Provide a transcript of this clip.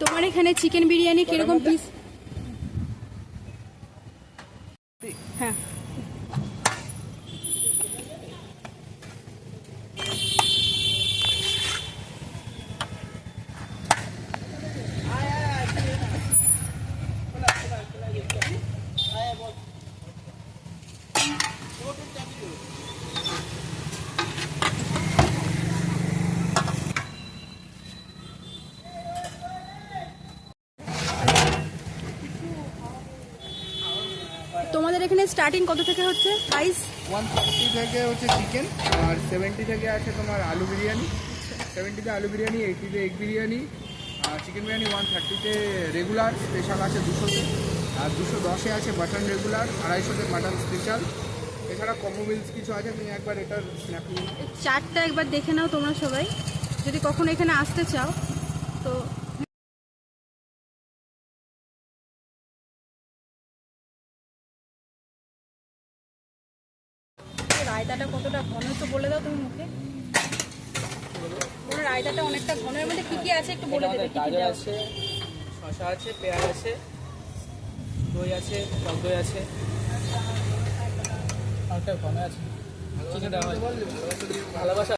তোমার এখানে চিকেন বিরিয়ানি কিরকম পিস? হ্যাঁ, তোমাদের এখানে স্টার্টিং কত থেকে হচ্ছে প্রাইস? 130 থেকে হচ্ছে চিকেন, আর 70 থেকে আছে তোমার আলু বিরিয়ানি। 70তে আলু বিরিয়ানি, 80তে এগ বিরিয়ানি, আর চিকেন বিরিয়ানি 130তে রেগুলার, স্পেশাল আছে 200তে, আর 210-এ আছে মাটন রেগুলার, 250-তে মাটন স্পেশাল। এছাড়া কম্বো মিলস কিছু আছে, তুমি একবার এটার স্ন্যাপ নিয়ে নাও। চারটা একবার দেখে নাও তোমরা সবাই, যদি কখনো এখানে আসতে চাও তো। রায়তাটা কতটা ঘন তো বলে দাও তুমি মুখে। ওর রায়তাটা অনেকটা ঘন, এর মধ্যে কি কি আছে একটু বলে দেবে। গাজর আছে, শসা আছে, পেঁয়াজ আছে, দই আছে, টক দই আছে, অনেকটা ঘন আছে। চিকেন ভালোবাসা।